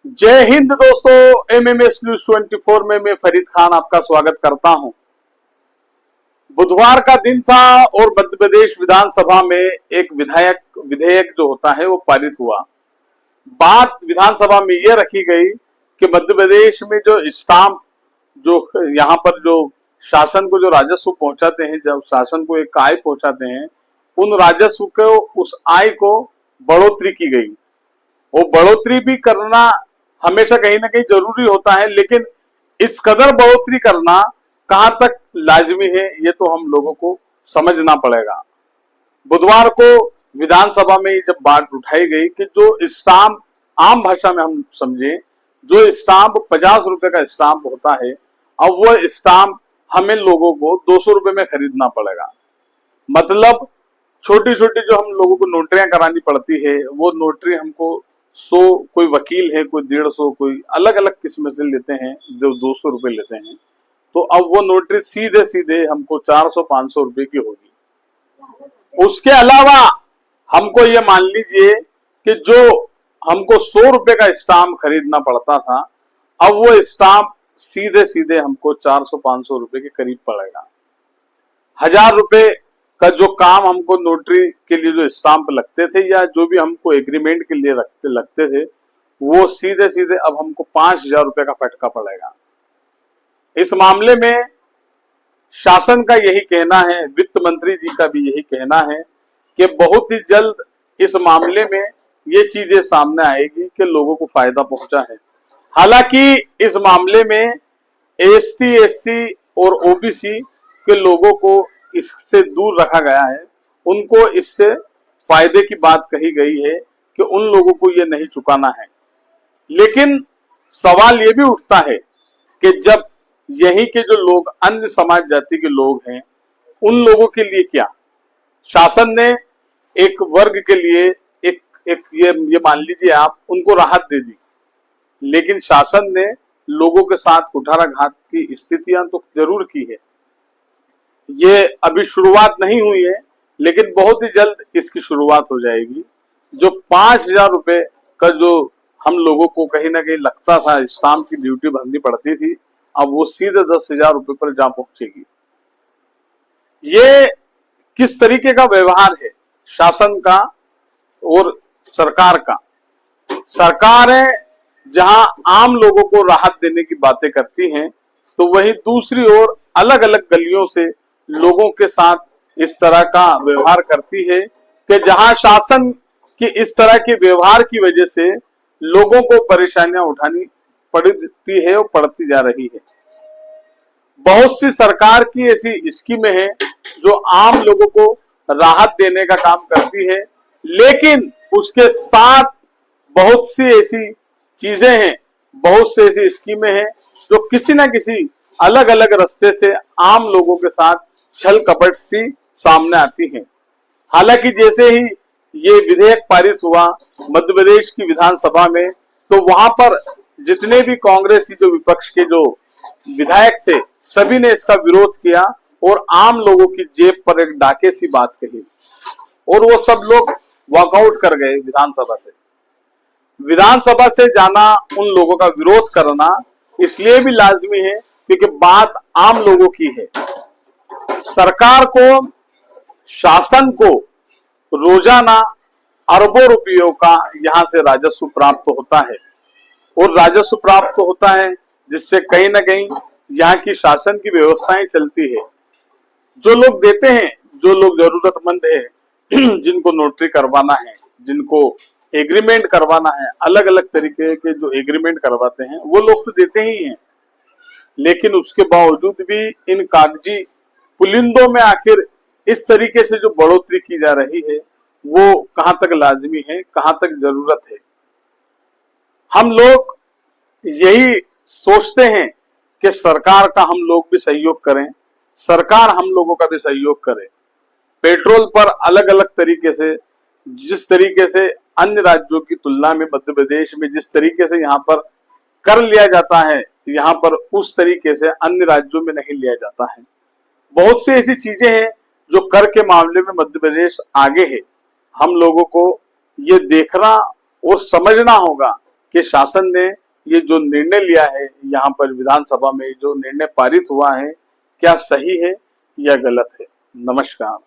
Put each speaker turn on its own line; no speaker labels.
जय हिंद दोस्तों, MMS news 24 में मैं फरीद खान आपका स्वागत करता हूं। बुधवार का दिन था और मध्य प्रदेश विधानसभा में एक विधेयक जो होता है वो पारित हुआ। बात विधानसभा में यह रखी गई कि मध्य प्रदेश में जो स्टाम्प जो यहाँ पर जो शासन को जो राजस्व पहुंचाते हैं, जब शासन को एक आय पहुंचाते हैं, उन राजस्व को उस आय को बढ़ोतरी की गई। वो बढ़ोतरी भी करना हमेशा कहीं ना कहीं जरूरी होता है, लेकिन इस कदर बढ़ोतरी करना कहां तक लाजमी है ये तो हम लोगों को समझना पड़ेगा। बुधवार को विधानसभा में जब बात उठाई गई कि जो स्टाम्प, आम भाषा में हम समझे, जो स्टाम्प 50 रुपए का स्टाम्प होता है, अब वो स्टाम्प हमें लोगों को 200 रुपए में खरीदना पड़ेगा। मतलब छोटी छोटी जो हम लोगों को नोटरियां करानी पड़ती है, वो नोटरी हमको 100, कोई वकील है, कोई 150, कोई अलग अलग किस्म से लेते हैं, जो 200 रुपए लेते हैं। तो अब वो नोटरी सीधे सीधे हमको 400-500 रुपए की होगी। उसके अलावा हमको ये मान लीजिए कि जो हमको 100 रुपए का स्टाम्प खरीदना पड़ता था, अब वो स्टाम्प सीधे सीधे हमको 400-500 रुपए के करीब पड़ेगा। 1000 रुपए का जो काम हमको नोटरी के लिए जो स्टाम्प लगते थे या जो भी हमको एग्रीमेंट के लिए लगते थे, वो सीधे सीधे अब हमको 5000 रुपए का फटका पड़ेगा। इस मामले में शासन का यही कहना है, वित्त मंत्री जी का भी यही कहना है कि बहुत ही जल्द इस मामले में ये चीजें सामने आएगी कि लोगों को फायदा पहुंचा है। हालांकि इस मामले में एसटी, एससी और ओबीसी के लोगों को इससे दूर रखा गया है। उनको इससे फायदे की बात कही गई है कि उन लोगों को ये नहीं चुकाना है। लेकिन सवाल ये भी उठता है कि जब यहीं के जो लोग अन्य समाज जाति के लोग हैं, उन लोगों के लिए क्या? शासन ने एक वर्ग के लिए एक ये मान लीजिए आप उनको राहत दे दी, लेकिन शासन ने लोगों के साथ कुठाराघात की स्थितियां तो जरूर की है। ये अभी शुरुआत नहीं हुई है, लेकिन बहुत ही जल्द इसकी शुरुआत हो जाएगी। जो 5000 रुपए का जो हम लोगों को कहीं ना कहीं लगता था, स्टाम्प की ड्यूटी भरनी पड़ती थी, अब वो सीधे 10,000 रुपए पर जा पहुंचेगी। ये किस तरीके का व्यवहार है शासन का और सरकार का? सरकारें जहां आम लोगों को राहत देने की बातें करती हैं, तो वहीं दूसरी ओर अलग अलग गलियों से लोगों के साथ इस तरह का व्यवहार करती है कि जहां शासन की इस तरह के व्यवहार की वजह से लोगों को परेशानियां उठानी पड़ती है और पड़ती जा रही है। बहुत सी सरकार की ऐसी स्कीमें हैं जो आम लोगों को राहत देने का काम करती है, लेकिन उसके साथ बहुत सी ऐसी चीजें हैं, बहुत सी ऐसी स्कीमें हैं जो किसी ना किसी अलग अलग रास्ते से आम लोगों के साथ छल कपट सी सामने आती हैं। हालांकि जैसे ही ये विधेयक पारित हुआ मध्य प्रदेश की विधानसभा में, तो वहां पर जितने भी कांग्रेसी जो विपक्ष के जो विधायक थे, सभी ने इसका विरोध किया और आम लोगों की जेब पर एक डाके सी बात कही, और वो सब लोग वॉकआउट कर गए विधानसभा से। विधानसभा से जाना, उन लोगों का विरोध करना इसलिए भी लाजमी है क्योंकि बात आम लोगों की है। सरकार को, शासन को रोजाना अरबों रुपयों का यहां से राजस्व प्राप्त होता है, और राजस्व प्राप्त होता है जिससे कहीं ना कहीं यहाँ की शासन की व्यवस्थाएं चलती है। जो लोग देते हैं, जो लोग जरूरतमंद है, जिनको नोटरी करवाना है, जिनको एग्रीमेंट करवाना है, अलग अलग तरीके के जो एग्रीमेंट करवाते हैं, वो लोग तो देते ही हैं। लेकिन उसके बावजूद भी इन कागजी पुलिंदों में आखिर इस तरीके से जो बढ़ोतरी की जा रही है, वो कहां तक लाजमी है, कहां तक जरूरत है? हम लोग यही सोचते हैं कि सरकार का हम लोग भी सहयोग करें, सरकार हम लोगों का भी सहयोग करे। पेट्रोल पर अलग अलग तरीके से, जिस तरीके से अन्य राज्यों की तुलना में मध्य प्रदेश में जिस तरीके से यहाँ पर कर लिया जाता है, यहाँ पर उस तरीके से अन्य राज्यों में नहीं लिया जाता है। बहुत सी ऐसी चीजें हैं जो कर के मामले में मध्य प्रदेश आगे है। हम लोगों को ये देखना और समझना होगा कि शासन ने ये जो निर्णय लिया है यहाँ पर विधानसभा में जो निर्णय पारित हुआ है क्या सही है या गलत है। नमस्कार।